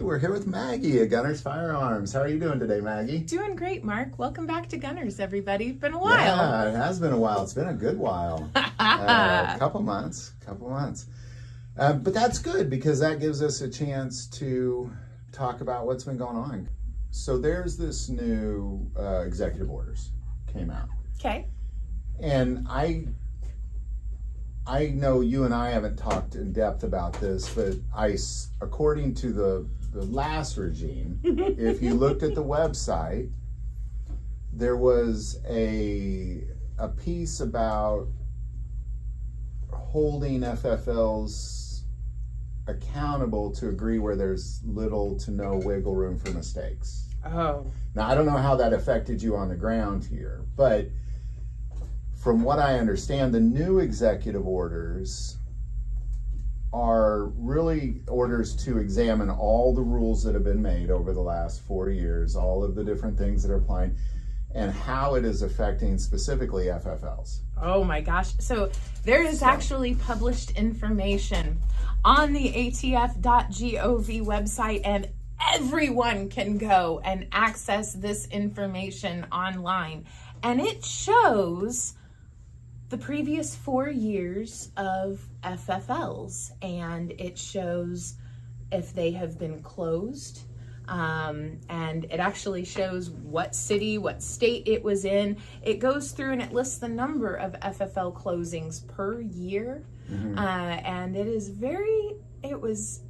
we're here with Maggie at Gunners Firearms. How are you doing today, Maggie? Doing great, Mark. Welcome back to Gunners, everybody. Been a while. Yeah, it has been a while. It's been a good while. Couple months. But that's good because that gives us a chance to talk about what's been going on. So there's this new executive orders came out. Okay. And I know you and I haven't talked in depth about this, but according to the last regime, if you looked at the website, there was a piece about holding FFLs accountable to agree where there's little to no wiggle room for mistakes. Oh. Now, I don't know how that affected you on the ground here, but from what I understand, the new executive orders are really orders to examine all the rules that have been made over the last 4 years, all of the different things that are applying, and how it is affecting specifically FFLs. Oh my gosh. So there is actually published information on the ATF.gov website, and everyone can go and access this information online. And it shows the previous 4 years of FFLs, and it shows if they have been closed, and it actually shows what city, what state it was in. It goes through and it lists the number of FFL closings per year, and it was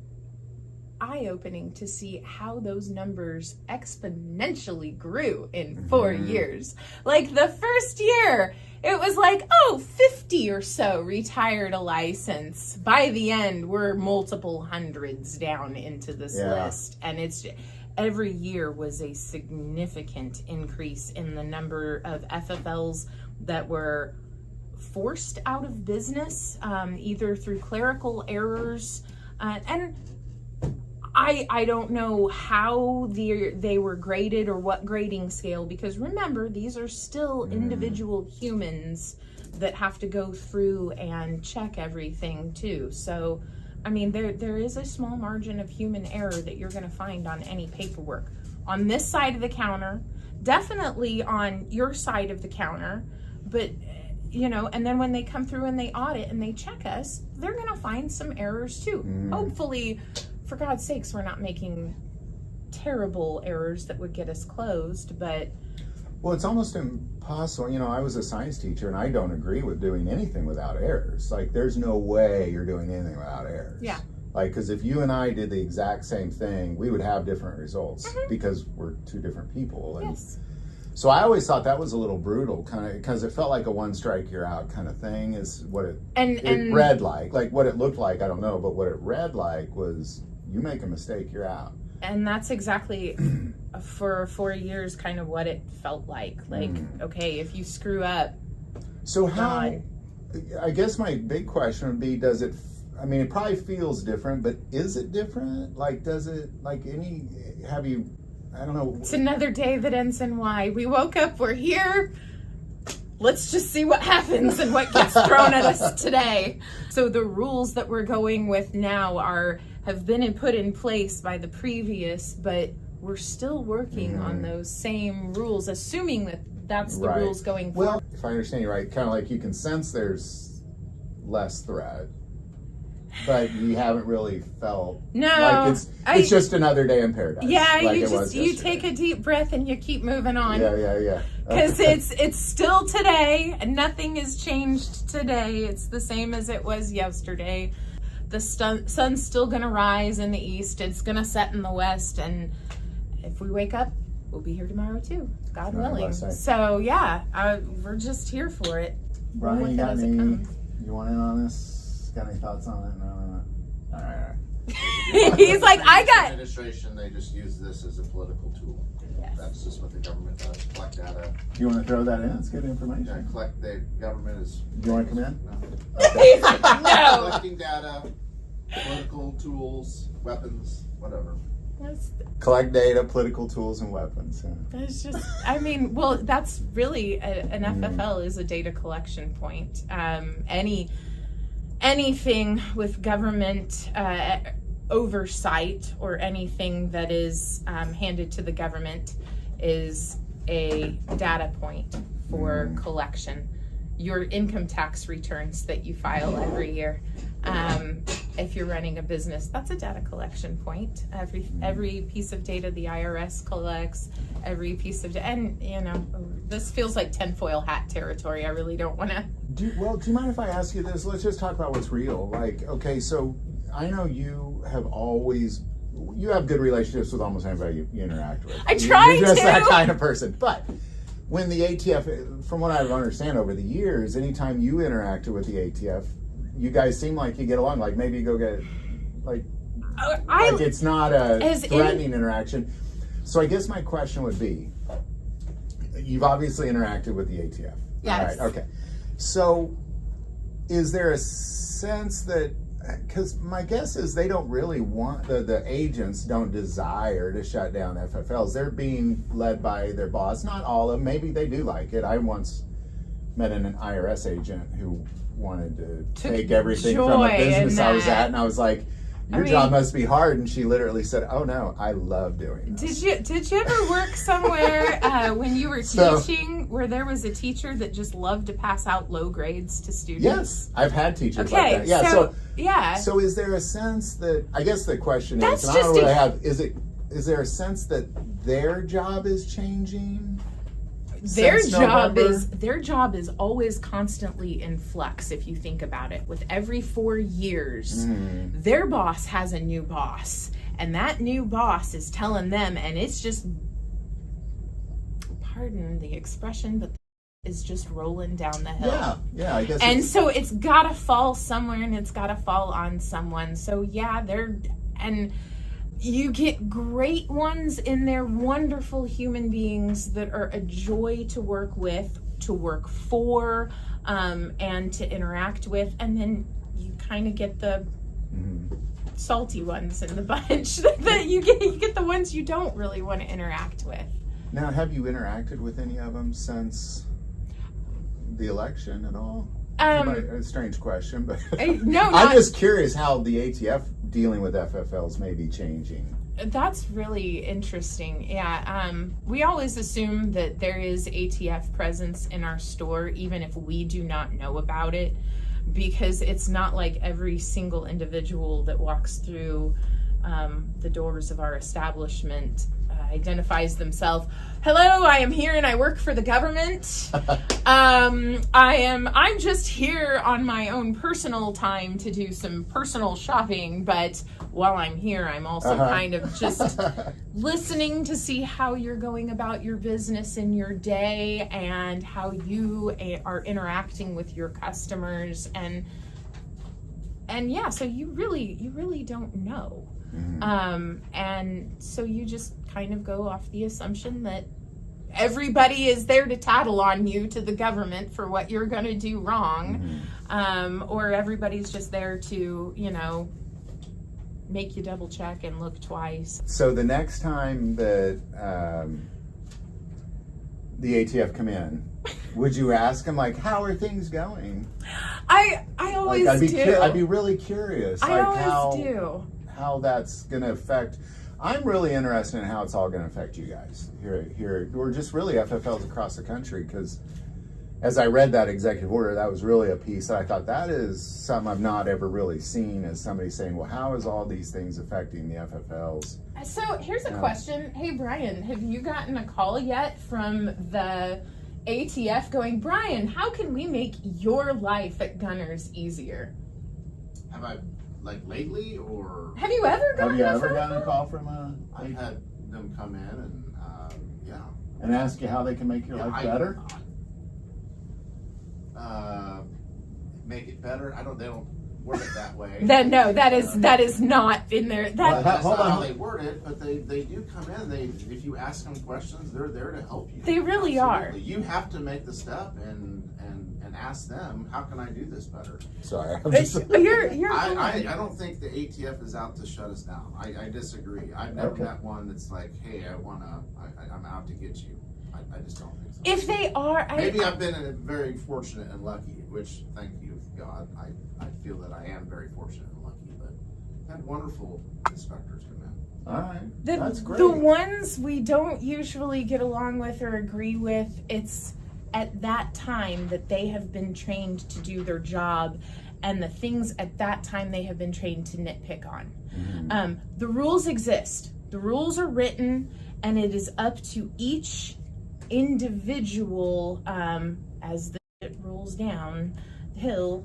eye-opening to see how those numbers exponentially grew in 4 years. Like the first year, it was like, 50 or so retired a license. By the end, we're multiple hundreds down into this list. And it's every year was a significant increase in the number of FFLs that were forced out of business, either through clerical errors. And I don't know how they were graded or what grading scale, because remember, these are still individual humans that have to go through and check everything too. So, I mean, there is a small margin of human error that you're going to find on any paperwork. On this side of the counter, definitely on your side of the counter, but and then when they come through and they audit and they check us, they're going to find some errors too. Hopefully, for God's sakes, we're not making terrible errors that would get us closed, but... Well, it's almost impossible. I was a science teacher, and I don't agree with doing anything without errors. Like, there's no way you're doing anything without errors. Yeah. Like, because if you and I did the exact same thing, we would have different results because we're two different people. And yes. So I always thought that was a little brutal, kind of, because it felt like a one strike you're out kind of thing is what it read like. Like, what it looked like, I don't know, but what it read like was... You make a mistake, you're out. And that's exactly, for 4 years, kind of what it felt like. Like, okay, if you screw up, so how, I guess my big question would be, it probably feels different, but is it different? Like, does it, I don't know. It's another day that ends in Y. We woke up, we're here. Let's just see what happens and what gets thrown at us today. So the rules that we're going with now have been put in place by the previous, but we're still working on those same rules, assuming that that's the rules going forward. Well, if I understand you right, kind of like you can sense there's less threat, but you haven't really felt like it's just another day in paradise. Yeah, like you take a deep breath and you keep moving on. Yeah. Because it's still today, and nothing has changed today. It's the same as it was yesterday. The sun's still going to rise in the east. It's going to set in the west. And if we wake up, we'll be here tomorrow too, God willing. So, we're just here for it. Brian, you want in on this? Got any thoughts on it? No. All right. He's like, I got... Administration, they just use this as a political tool. Yes. That's just what the government does, collect data. Do you want to throw that in? It's good information. Yeah, the government is... Do you want to come in? No. He's like, no! Collecting data, political tools, weapons, whatever. Collect data, political tools, and weapons. Yeah. That's just, that's really, an FFL is a data collection point. Anything with government oversight or anything that is handed to the government is a data point for collection. Your income tax returns that you file every year. If you're running a business, that's a data collection point. Every piece of data the IRS collects, every piece of and this feels like tinfoil hat territory. I really don't want to. Do you mind if I ask you this? Let's just talk about what's real. Like, okay, so I know you have good relationships with almost anybody you interact with. I try You're just to. that kind of person. But when the ATF, from what I understand over the years, anytime you interacted with the ATF, you guys seem like you get along. Like maybe you go get like it's not a threatening interaction. So I guess my question would be, you've obviously interacted with the ATF. Yes. All right, okay. So is there a sense that, because my guess is they don't really want, the agents don't desire to shut down FFLs. They're being led by their boss. Not all of them. Maybe they do like it. I once met an IRS agent who wanted to take everything from a business I was at, and I was like, your job must be hard. And she literally said, oh no, I love doing this. Did you ever work somewhere when you were teaching where there was a teacher that just loved to pass out low grades to students? Yes, I've had teachers like that. Yeah, so is there a sense that, I guess the question That's is, and I don't just really have, is there a sense that their job is changing? Their job is always constantly in flux. If you think about it, with every 4 years, their boss has a new boss, and that new boss is telling them, and it's just, pardon the expression, but is just rolling down the hill. Yeah, I guess. And so it's gotta fall somewhere, and it's gotta fall on someone. So yeah, you get great ones in there, wonderful human beings that are a joy to work with, to work for, and to interact with. And then you kind of get the salty ones in the bunch that you get the ones you don't really want to interact with. Now, have you interacted with any of them since the election at all? A strange question, but I'm just curious how the ATF dealing with FFLs may be changing. That's really interesting. Yeah, we always assume that there is ATF presence in our store, even if we do not know about it, because it's not like every single individual that walks through the doors of our establishment identifies themselves. Hello, I am here and I work for the government. I'm just here on my own personal time to do some personal shopping, but while I'm here, I'm also kind of just listening to see how you're going about your business in your day and how you are interacting with your customers, and yeah, so you really don't know. And so you just kind of go off the assumption that everybody is there to tattle on you to the government for what you're going to do wrong, or everybody's just there to, make you double check and look twice. So the next time that the ATF come in, would you ask them, like, how are things going? I always do. I'd be really curious. I always do. How that's going to affect. I'm really interested in how it's all going to affect you guys here, or just really FFLs across the country, because as I read that executive order, that was really a piece that I thought, that is something I've not ever really seen, as somebody saying, well, how is all these things affecting the FFLs? So here's a question. Hey, Brian, have you gotten a call yet from the ATF going, Brian, how can we make your life at Gunners easier? Have I, lately, or? Have you ever gotten a call from I've had them come in and, and ask you how they can make your life better? Make it better? They don't word it that way. No, that is not in there. That's not how they word it, but they do come in. If you ask them questions, they're there to help you. They really are. You have to make the step and ask them, how can I do this better? Sorry. You're I don't think the ATF is out to shut us down. I disagree. I've never met one that's like, hey, I'm out to get you. I just don't think so. If they are, maybe I've been very fortunate and lucky, which, thank you, God, I feel that I am very fortunate and lucky, but had wonderful inspectors come in. All right, The, that's great. the ones we don't usually get along with or agree with, it's at that time that they have been trained to do their job, and the things at that time they have been trained to nitpick on. The rules exist. The rules are written, and it is up to each individual, as it rolls down the hill,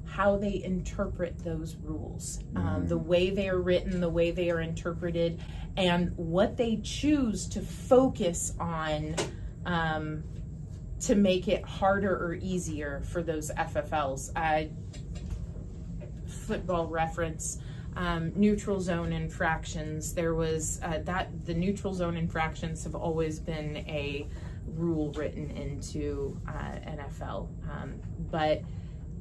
how they interpret those rules, the way they are written, the way they are interpreted, and what they choose to focus on to make it harder or easier for those FFLs. Football reference, neutral zone infractions. There was the neutral zone infractions have always been a rule written into NFL, but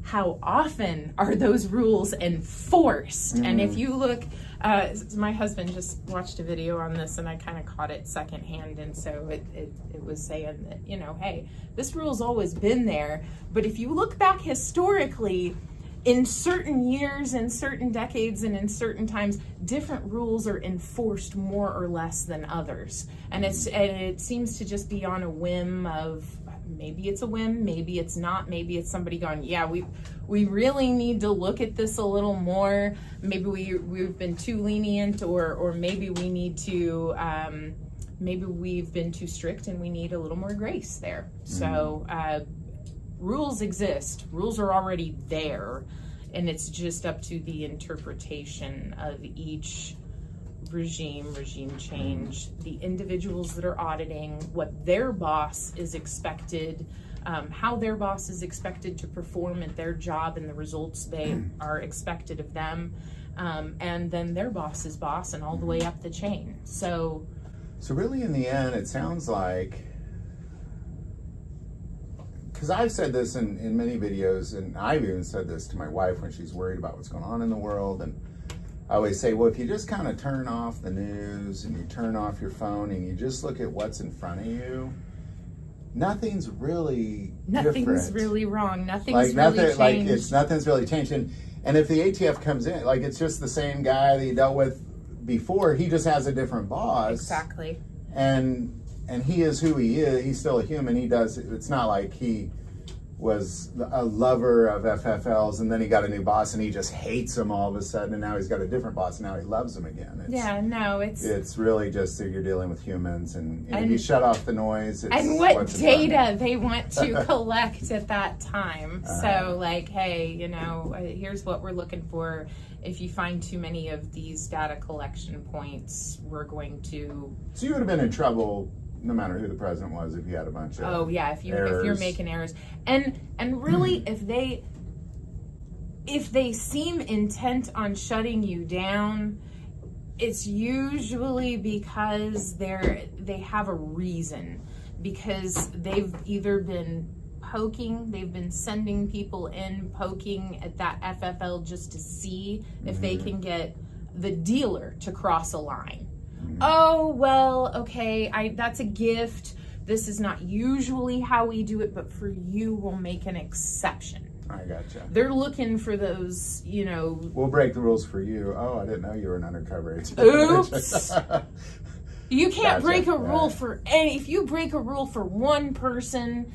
how often are those rules enforced? And if you look, my husband just watched a video on this, and I kind of caught it secondhand, and so it was saying that, you know, hey, this rule's always been there, but if you look back historically, in certain years, in certain decades, and in certain times, different rules are enforced more or less than others. And it seems to just be on a whim of, maybe it's a whim, maybe it's not, maybe it's somebody going, yeah, we really need to look at this a little more. Maybe we've been too lenient, or maybe we need to, maybe we've been too strict and we need a little more grace there. So, rules exist. Rules are already there, and it's just up to the interpretation of each regime change, the individuals that are auditing, what their boss is expected, how their boss is expected to perform at their job and the results they are expected of them, and then their boss's boss, and all the way up the chain. So really in the end, it sounds like, because I've said this in many videos, and I've even said this to my wife when she's worried about what's going on in the world, and I always say, well, if you just kind of turn off the news and you turn off your phone and you just look at what's in front of you, nothing's really different. Really wrong. Nothing's really changed. Like nothing's really changed. And if the ATF comes in, like, it's just the same guy that you dealt with before, he just has a different boss. Exactly. And he is who he is. He's still a human. It's not like he was a lover of FFLs and then he got a new boss and he just hates him all of a sudden, and now he's got a different boss and now he loves him again. It's really just that you're dealing with humans, and if you shut off the noise, and what data they want to collect at that time. So like, hey, you know, here's what we're looking for. If you find too many of these data collection points, we're going to... So you would have been in trouble no matter who the president was if you had a bunch of if you're making errors, and really if they seem intent on shutting you down, it's usually because they have a reason, because they've either been poking, they've been sending people in poking at that FFL just to see if they can get the dealer to cross a line. Oh, well, okay, that's a gift. This is not usually how we do it, but for you, we'll make an exception. I gotcha. They're looking for those, you know... We'll break the rules for you. Oh, I didn't know you were an undercover agent. Oops! You can't break a rule for any... If you break a rule for one person,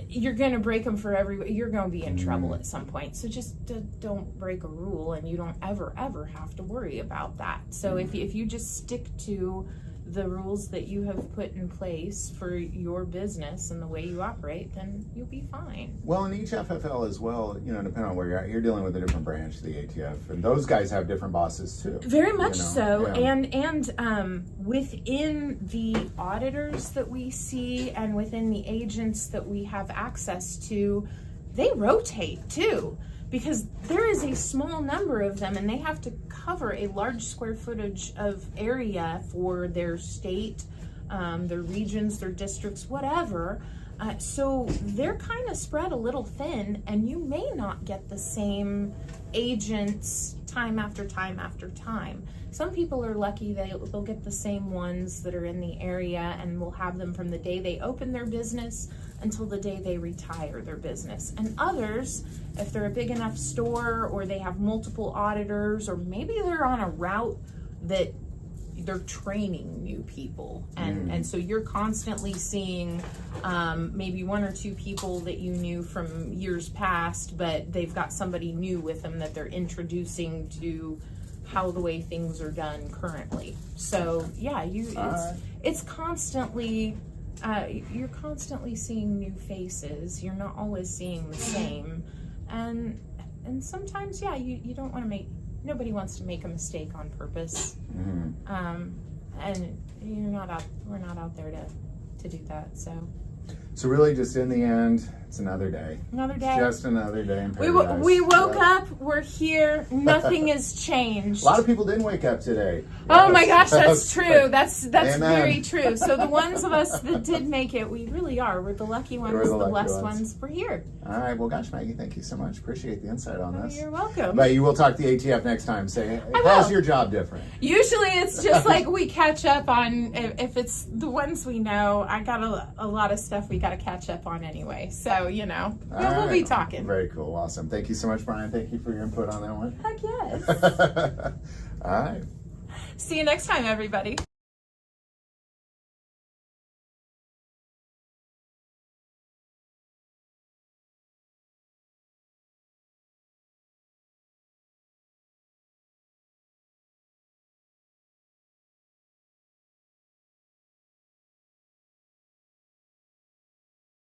you're going to break them for everybody. You're going to be in trouble at some point. So just don't break a rule, and you don't ever have to worry about that. So if you just stick to the rules that you have put in place for your business and the way you operate, then you'll be fine. Well, in each FFL as well, you know, depending on where you're at, you're dealing with a different branch of the ATF, and those guys have different bosses too. Very much so. Yeah. And within the auditors that we see and within the agents that we have access to, they rotate too, because there is a small number of them and they have to cover a large square footage of area for their state, their regions, their districts, whatever. So they're kind of spread a little thin, and you may not get the same agents time after time after time. Some people are lucky, they'll get the same ones that are in the area, and we'll have them from the day they open their business until the day they retire their business. And others, if they're a big enough store or they have multiple auditors, or maybe they're on a route that they're training new people, and so you're constantly seeing maybe one or two people that you knew from years past, but they've got somebody new with them that they're introducing to how the way things are done currently. So yeah, it's constantly you're constantly seeing new faces. You're not always seeing the same, and sometimes you don't want to make. Nobody wants to make a mistake on purpose. And we're not out there to do that. So really, just in the end, it's another day. Another day. Just another day in paradise. We woke up, we're here, nothing has changed. A lot of people didn't wake up today. Oh my gosh, that's true. That's Amen. very true. So the ones of us that did make it, we really are. We're the lucky ones, We're the lucky blessed ones. ones. We're here. All right. Well, gosh, Maggie, thank you so much. Appreciate the insight on this. You're welcome. But you will talk to the ATF next time. Say, I how's will. your job different? Usually it's just like we catch up on, if it's the ones we know, I got a lot of stuff we got to catch up on anyway. So, we'll be talking. Very cool. Awesome. Thank you so much, Brian. Thank you for your input on that one. Heck yes. All right. See you next time, everybody.